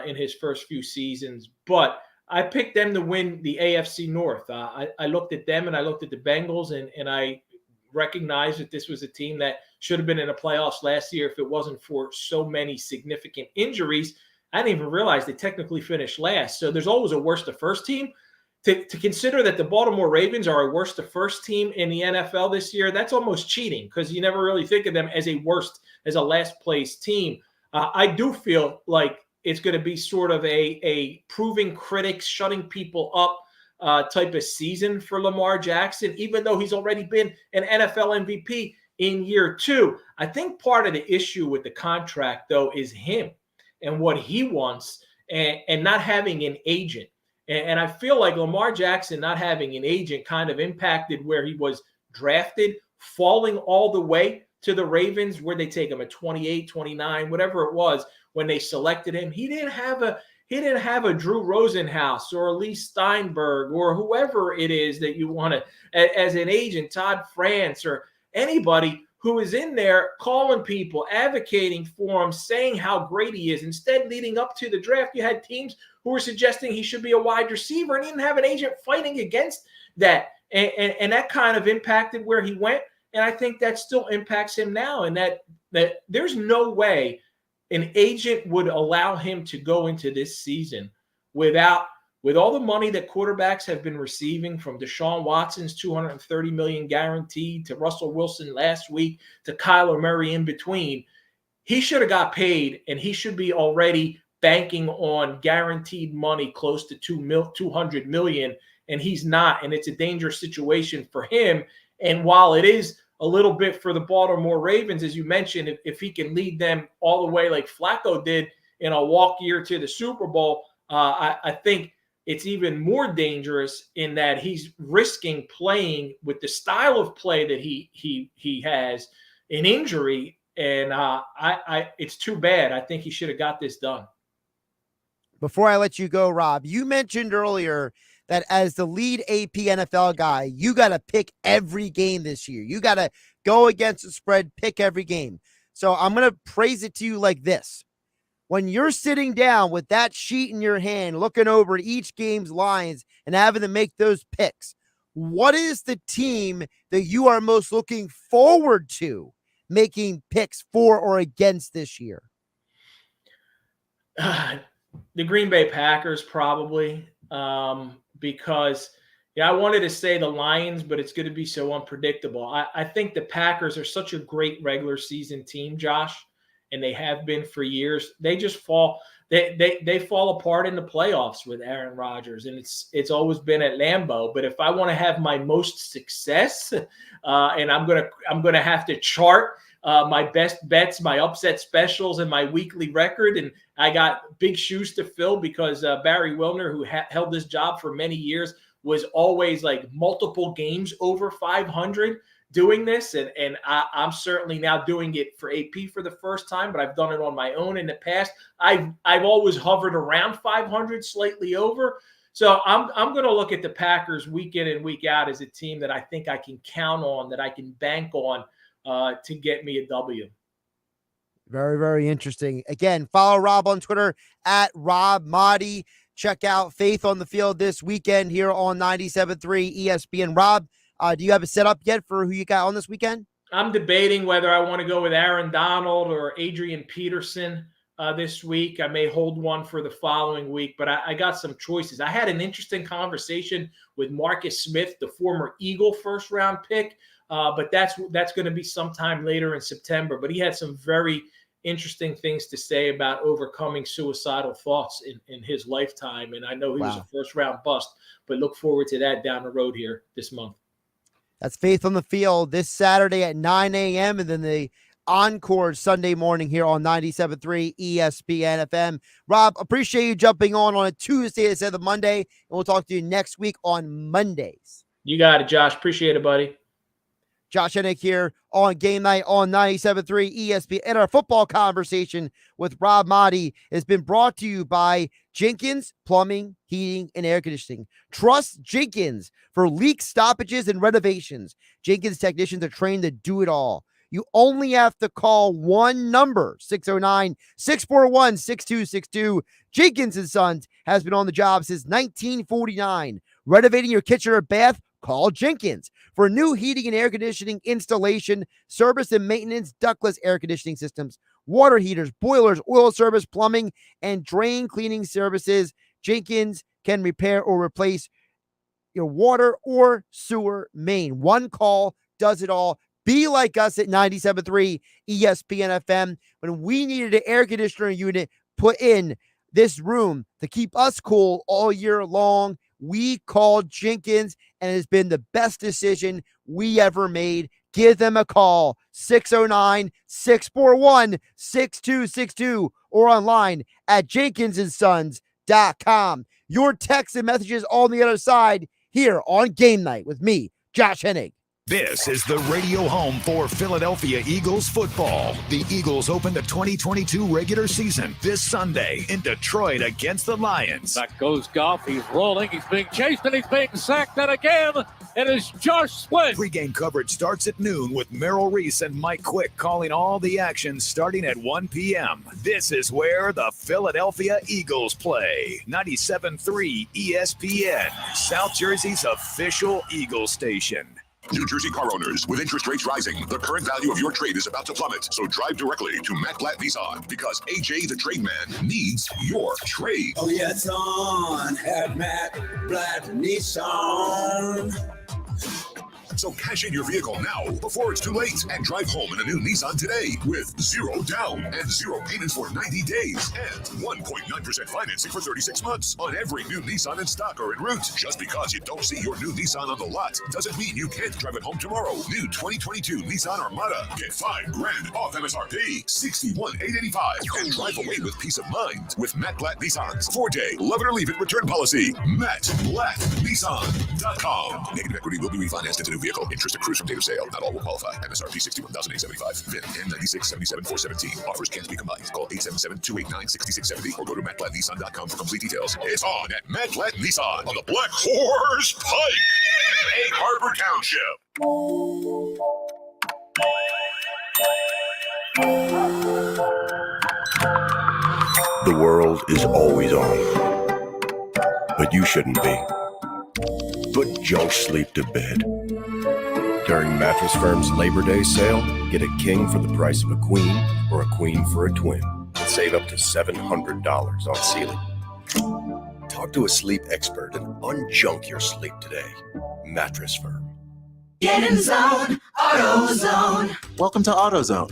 in his first few seasons, but I picked them to win the AFC North. I looked at them and I looked at the Bengals, and I recognized that this was a team that should have been in the playoffs last year if it wasn't for so many significant injuries. I didn't even realize they technically finished last. So there's always a worst to first team. To consider that the Baltimore Ravens are a worst to first team in the NFL this year, that's almost cheating, because you never really think of them as a last place team. I do feel like it's going to be sort of a proving critics, shutting people up type of season for Lamar Jackson, even though he's already been an NFL MVP in year 2. I think part of the issue with the contract, though, is him and what he wants, and not having an agent. And I feel like Lamar Jackson not having an agent kind of impacted where he was drafted, falling all the way to the Ravens, where they take him at 28, 29, whatever it was when they selected him. He didn't have a Drew Rosenhaus or Lee Steinberg or whoever it is that you want to as an agent, Todd France or anybody who is in there calling people, advocating for him, saying how great he is. Instead, leading up to the draft, you had teams who were suggesting he should be a wide receiver, and he didn't have an agent fighting against that. And that kind of impacted where he went. And I think that still impacts him now, and that there's no way an agent would allow him to go into this season with all the money that quarterbacks have been receiving, from Deshaun Watson's $230 million guaranteed to Russell Wilson last week to Kyler Murray in between. He should have got paid, and he should be already banking on guaranteed money close to $200 million, and he's not, and it's a dangerous situation for him. And while it is a little bit for the Baltimore Ravens, as you mentioned, if he can lead them all the way like Flacco did in a walk year to the Super Bowl, I think it's even more dangerous in that he's risking playing with the style of play that he has, an injury, and it's too bad. I think he should have got this done. before I let you go, Rob, you mentioned earlier that as the lead AP NFL guy, you got to pick every game this year. You got to go against the spread, pick every game. So I'm going to praise it to you like this. When you're sitting down with that sheet in your hand, looking over at each game's lines and having to make those picks, what is the team that you are most looking forward to making picks for or against this year? The Green Bay Packers, probably, because I wanted to say the Lions, but it's going to be so unpredictable. I think the Packers are such a great regular season team, Josh, and they have been for years. They just fall. They fall apart in the playoffs with Aaron Rodgers, and it's always been at Lambeau. But if I want to have my most success, and I'm gonna have to chart my best bets, my upset specials, and my weekly record, and I got big shoes to fill because Barry Wilner, who held this job for many years, was always like multiple games over 500 doing this. And I'm certainly now doing it for AP for the first time, but I've done it on my own in the past. I've always hovered around 500, slightly over. So I'm going to look at the Packers week in and week out as a team that I think I can count on, that I can bank on to get me a W. Very, very interesting. Again, follow Rob on Twitter at Rob Motti. Check out Faith on the Field this weekend here on 97.3 ESPN. Rob, do you have a setup yet for who you got on this weekend? I'm debating whether I want to go with Aaron Donald or Adrian Peterson this week. I may hold one for the following week, but I got some choices. I had an interesting conversation with Marcus Smith, the former Eagle first-round pick, but that's going to be sometime later in September. But he had some very interesting things to say about overcoming suicidal thoughts in his lifetime, and I know he was a first-round bust, but look forward to that down the road here this month. That's Faith on the Field this Saturday at 9 a.m. and then the encore Sunday morning here on 97.3 ESPN FM. Rob, appreciate you jumping on a Tuesday instead of Monday, and we'll talk to you next week on Mondays. You got it, Josh. Appreciate it, buddy. Josh Hennig here on Game Night on 97.3 ESPN. And our football conversation with Rob Motti has been brought to you by Jenkins Plumbing, Heating, and Air Conditioning. Trust Jenkins for leak stoppages and renovations. Jenkins technicians are trained to do it all. You only have to call one number, 609-641-6262. Jenkins & Sons has been on the job since 1949. Renovating your kitchen or bath? Call Jenkins. For new heating and air conditioning installation, service and maintenance, ductless air conditioning systems, water heaters, boilers, oil service, plumbing, and drain cleaning services, Jenkins can repair or replace your water or sewer main. One call does it all. Be like us at 97.3 ESPN FM. When we needed an air conditioner unit put in this room to keep us cool all year long, we called Jenkins, and it has been the best decision we ever made. Give them a call, 609-641-6262, or online at jenkinsandsons.com. Your texts and messages on the other side here on Game Night with me, Josh Hennig. This is the radio home for Philadelphia Eagles football. The Eagles open the 2022 regular season this Sunday in Detroit against the Lions. Back goes Goff. He's rolling. He's being chased, and he's being sacked. And again, it is Josh Sweat. Pre-game coverage starts at noon with Merrill Reese and Mike Quick calling all the action starting at 1 p.m. This is where the Philadelphia Eagles play. 97.3 ESPN, South Jersey's official Eagles station. New Jersey car owners, with interest rates rising, the current value of your trade is about to plummet. So drive directly to Matt Blatt Nissan because AJ the Trade Man needs your trade. Oh, yeah, it's on at Matt Blatt Nissan. So cash in your vehicle now before it's too late and drive home in a new Nissan today with 0 down and 0 payments for 90 days and 1.9% financing for 36 months on every new Nissan in stock or en route. Just because you don't see your new Nissan on the lot doesn't mean you can't drive it home tomorrow. New 2022 Nissan Armada. Get $5,000 off MSRP, $61,885, and drive away with peace of mind with Matt Blatt Nissan's 4-day love it or leave it return policy. MattBlattNissan.com. Negative equity will be refinanced into new vehicle. Interest accrues from date of sale. Not all will qualify. MSRP $61,875. VIN N96774717. Offers can't be combined. Call 877-289-6670 or go to MattBlattNissan.com for complete details. It's on at Matt Blatt Nissan on the Black Horse Pike. Egg Harbor Township. The world is always on, but you shouldn't be. Put junk sleep to bed. During Mattress Firm's Labor Day sale, get a king for the price of a queen or a queen for a twin. And save up to $700 on ceiling. Talk to a sleep expert and unjunk your sleep today. Mattress Firm. Get in zone, AutoZone. Welcome to AutoZone.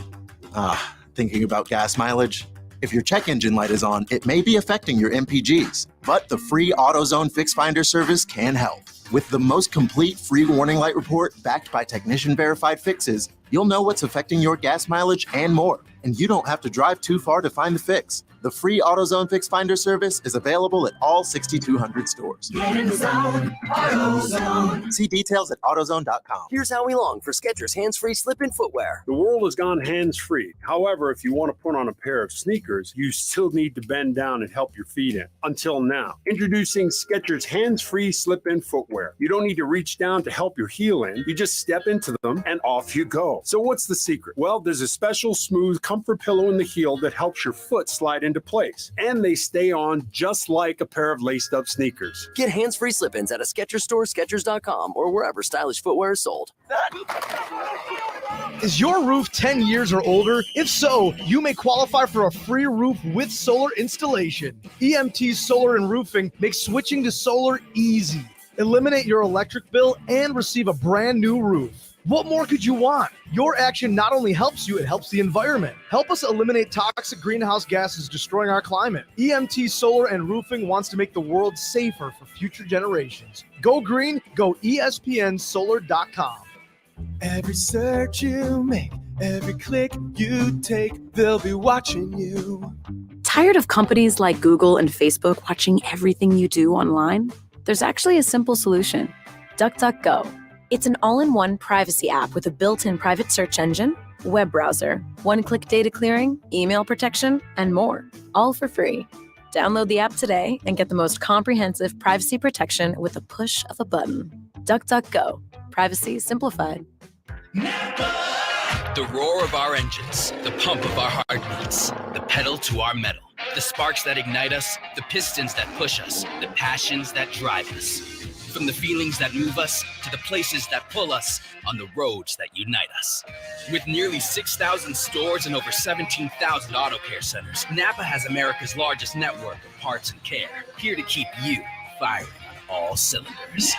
Thinking about gas mileage? If your check engine light is on, it may be affecting your MPGs, but the free AutoZone Fix Finder service can help. With the most complete free warning light report backed by technician-verified fixes, you'll know what's affecting your gas mileage and more, and you don't have to drive too far to find the fix. The free AutoZone Fix Finder service is available at all 6,200 stores. Get in zone, AutoZone. See details at AutoZone.com. Here's how we long for Skechers hands-free slip-in footwear. The world has gone hands-free. However, if you want to put on a pair of sneakers, you still need to bend down and help your feet in. Until now. Introducing Skechers hands-free slip-in footwear. You don't need to reach down to help your heel in. You just step into them and off you go. So what's the secret? Well, there's a special smooth comfort pillow in the heel that helps your foot slide into place. And they stay on just like a pair of laced-up sneakers. Get hands-free slip-ins at a Skechers store, Skechers.com, or wherever stylish footwear is sold. Is your roof 10 years or older? If so, you may qualify for a free roof with solar installation. EMT Solar and Roofing makes switching to solar easy. Eliminate your electric bill and receive a brand new roof. What more could you want? Your action not only helps you, it helps the environment. Help us eliminate toxic greenhouse gases destroying our climate. EMT Solar and Roofing wants to make the world safer for future generations. Go green, go ESPNsolar.com. Every search you make, every click you take, they'll be watching you. Tired of companies like Google and Facebook watching everything you do online? There's actually a simple solution. DuckDuckGo. It's an all-in-one privacy app with a built-in private search engine, web browser, one-click data clearing, email protection, and more, all for free. Download the app today and get the most comprehensive privacy protection with a push of a button. DuckDuckGo. Privacy simplified. The roar of our engines, the pump of our heartbeats, the pedal to our metal, the sparks that ignite us, the pistons that push us, the passions that drive us. From the feelings that move us to the places that pull us on the roads that unite us. With nearly 6,000 stores and over 17,000 auto care centers, Napa has America's largest network of parts and care, here to keep you firing on all cylinders.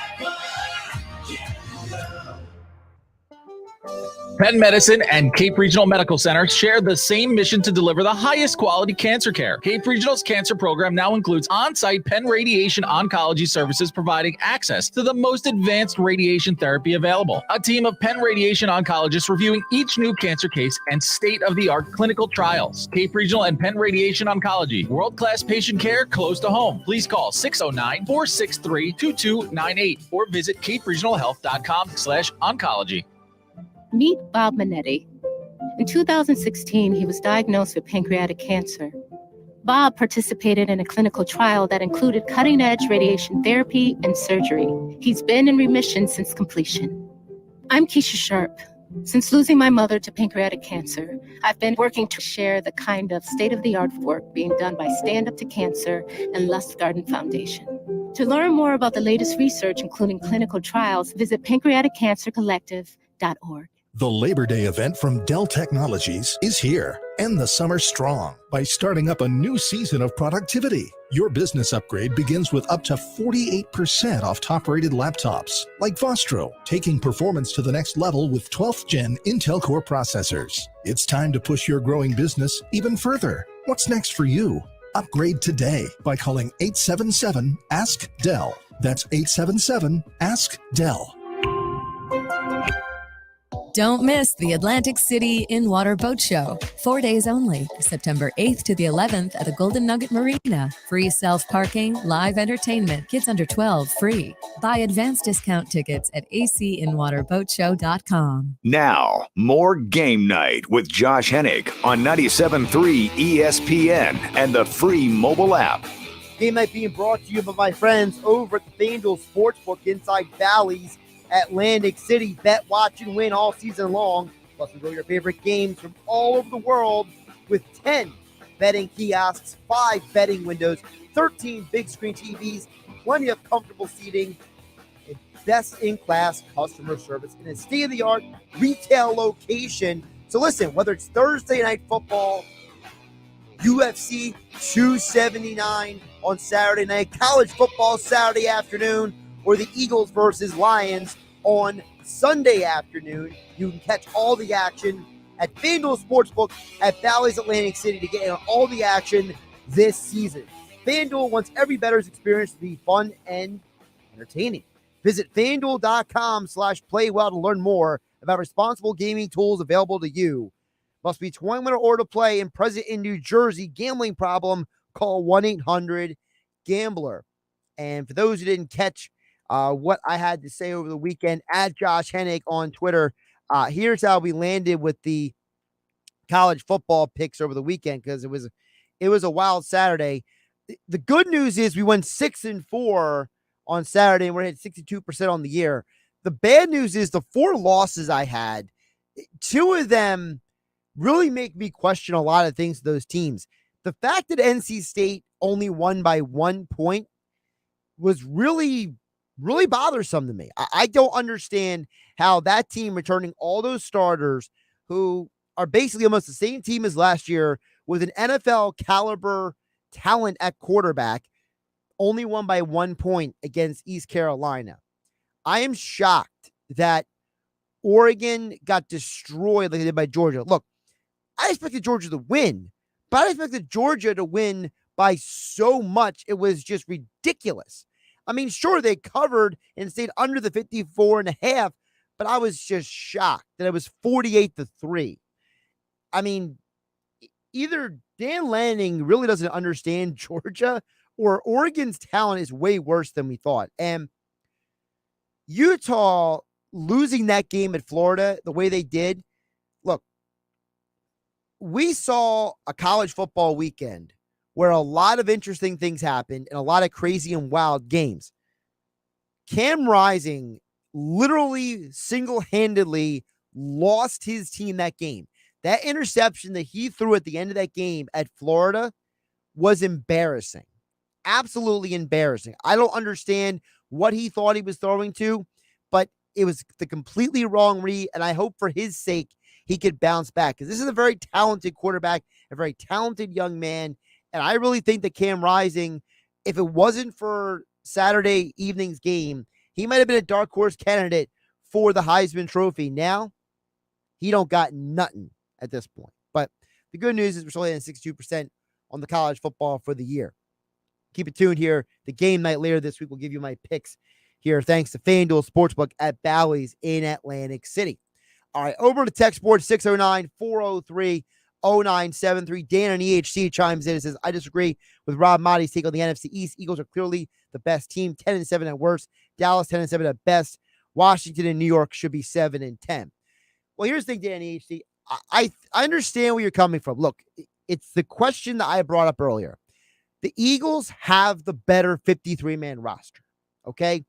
Penn Medicine and Cape Regional Medical Center share the same mission to deliver the highest quality cancer care. Cape Regional's cancer program now includes on-site Penn Radiation Oncology services, providing access to the most advanced radiation therapy available. A team of Penn Radiation oncologists reviewing each new cancer case and state-of-the-art clinical trials. Cape Regional and Penn Radiation Oncology, world-class patient care close to home. Please call 609-463-2298 or visit caperegionalhealth.com/oncology. Meet Bob Minetti. In 2016, he was diagnosed with pancreatic cancer. Bob participated in a clinical trial that included cutting-edge radiation therapy and surgery. He's been in remission since completion. I'm Keisha Sharp. Since losing my mother to pancreatic cancer, I've been working to share the kind of state-of-the-art work being done by Stand Up to Cancer and Lustgarten Foundation. To learn more about the latest research, including clinical trials, visit pancreaticcancercollective.org. The Labor Day event from Dell Technologies is here. End the summer strong by starting up a new season of productivity. Your business upgrade begins with up to 48% off top-rated laptops, like Vostro, taking performance to the next level with 12th Gen Intel Core processors. It's time to push your growing business even further. What's next for you? Upgrade today by calling 877-ASK-DELL. That's 877-ASK-DELL. Don't miss the Atlantic City In-Water Boat Show. 4 days only, September 8th to the 11th at the Golden Nugget Marina. Free self-parking, live entertainment, kids under 12 free. Buy advanced discount tickets at acinwaterboatshow.com. Now, more Game Night with Josh Hennig on 97.3 ESPN and the free mobile app. Game Night being brought to you by my friends over at the FanDuel Sportsbook inside Bally's, Atlantic City. Bet, watch, and win all season long. Plus, enjoy your favorite games from all over the world with 10 betting kiosks, 5 betting windows, 13 big screen TVs, plenty of comfortable seating, and best-in-class customer service in a state-of-the-art retail location. So listen, whether it's Thursday Night Football, UFC 279 on Saturday night, college football Saturday afternoon, or the Eagles versus Lions on Sunday afternoon, you can catch all the action at FanDuel Sportsbook at Bally's Atlantic City to get in on all the action this season. FanDuel wants every bettor's experience to be fun and entertaining. Visit FanDuel.com/playwell to learn more about responsible gaming tools available to you. Must be 21 or older to play and present in New Jersey. Gambling problem? Call 1-800-GAMBLER. And for those who didn't catch what I had to say over the weekend, at Josh Hennig on Twitter, here's how we landed with the college football picks over the weekend, because it was a wild Saturday. The good news is we went 6-4 on Saturday, and we're at 62% on the year. The bad news is the 4 losses I had, 2 of them really make me question a lot of things to those teams. The fact that NC State only won by 1 point was really bothersome to me. I don't understand how that team, returning all those starters who are basically almost the same team as last year with an NFL caliber talent at quarterback, only won by 1 point against East Carolina. I am shocked that Oregon got destroyed like they did by Georgia. Look, I expected Georgia to win, but I expected Georgia to win by so much. It was just ridiculous. I mean, sure, they covered and stayed under the 54.5, but I was just shocked that it was 48-3. I mean, either Dan Lanning really doesn't understand Georgia, or Oregon's talent is way worse than we thought. And Utah losing that game at Florida the way they did, look, we saw a college football weekend where a lot of interesting things happened and a lot of crazy and wild games. Cam Rising literally single-handedly lost his team that game. That interception that he threw at the end of that game at Florida was embarrassing. Absolutely embarrassing. I don't understand what he thought he was throwing to, but it was the completely wrong read, and I hope for his sake he could bounce back, because this is a very talented quarterback, a very talented young man, and I really think that Cam Rising, if it wasn't for Saturday evening's game, he might have been a dark horse candidate for the Heisman Trophy. Now, he don't got nothing at this point. But the good news is we're still at 62% on the college football for the year. Keep it tuned here. The game night later this week will give you my picks here, thanks to FanDuel Sportsbook at Bally's in Atlantic City. All right, over to text board 609-403-0973. Dan on EHC chimes in and says, I disagree with Rob Matti's take on the NFC East. Eagles are clearly the best team, 10-7 at worst. Dallas 10-7 at best. Washington and New York should be 7-10. Well, here's the thing, Dan EHC. I understand where you're coming from. Look, it's the question that I brought up earlier. The Eagles have the better 53-man roster, okay?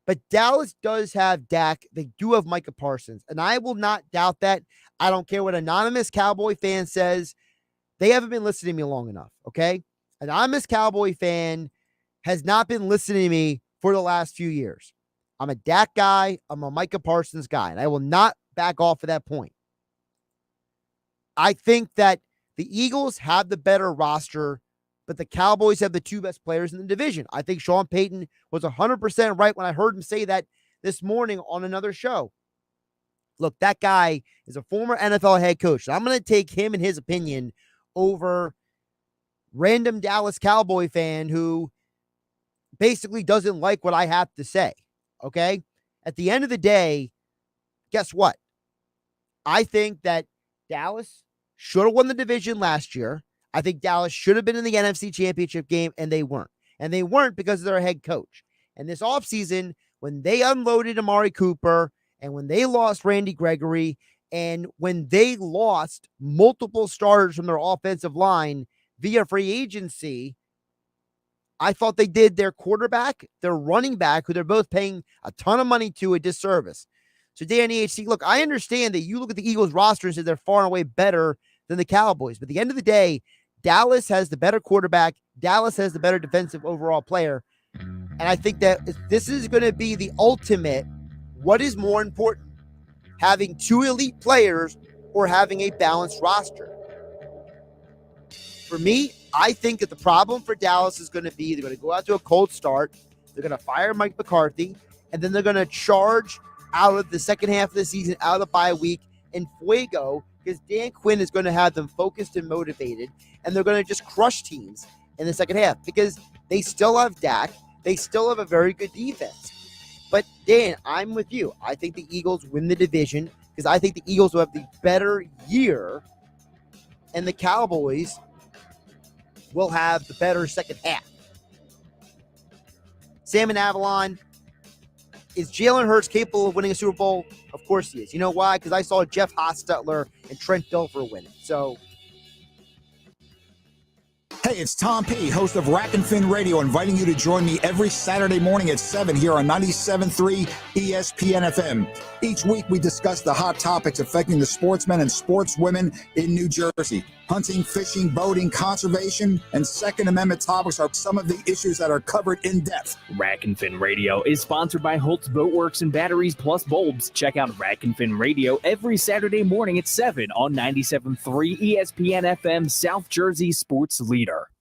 But Dallas does have Dak. They do have Micah Parsons, and I will not doubt that. I don't care what anonymous Cowboy fan says. They haven't been listening to me long enough, okay? An anonymous Cowboy fan has not been listening to me for the last few years. I'm a Dak guy. I'm a Micah Parsons guy, and I will not back off of that point. I think that the Eagles have the better roster, but the Cowboys have the 2 best players in the division. I think Sean Payton was 100% right when I heard him say that this morning on another show. Look, that guy is a former NFL head coach. So I'm going to take him and his opinion over random Dallas Cowboy fan who basically doesn't like what I have to say, okay? At the end of the day, guess what? I think that Dallas should have won the division last year. I think Dallas should have been in the NFC Championship game, and they weren't. And they weren't because of their head coach. And this offseason, when they unloaded Amari Cooper and when they lost Randy Gregory and when they lost multiple starters from their offensive line via free agency, I thought they did their quarterback, their running back, who they're both paying a ton of money to, a disservice. So, Danny HC, look, I understand that you look at the Eagles roster and say they're far and away better than the Cowboys. But at the end of the day, Dallas has the better quarterback. Dallas has the better defensive overall player. And I think that this is going to be the ultimate, what is more important, having two elite players or having a balanced roster? For me, I think that the problem for Dallas is going to be they're going to go out to a cold start. They're going to fire Mike McCarthy, and then they're going to charge out of the second half of the season, out of the bye week, in fuego, because Dan Quinn is going to have them focused and motivated, and they're going to just crush teams in the second half because they still have Dak. They still have a very good defense. But, Dan, I'm with you. I think the Eagles win the division because I think the Eagles will have the better year, and the Cowboys will have the better second half. Sam and Avalon, is Jalen Hurts capable of winning a Super Bowl? Of course he is. You know why? Because I saw Jeff Hostetler and Trent Dilfer win it. So, hey, it's Tom P., host of Rack and Fin Radio, inviting you to join me every Saturday morning at 7 here on 97.3 ESPN FM. Each week, we discuss the hot topics affecting the sportsmen and sportswomen in New Jersey. Hunting, fishing, boating, conservation, and Second Amendment topics are some of the issues that are covered in depth. Rack and Fin Radio is sponsored by Holtz Boatworks and Batteries Plus Bulbs. Check out Rack and Fin Radio every Saturday morning at 7 on 97.3 ESPN FM, South Jersey sports leader.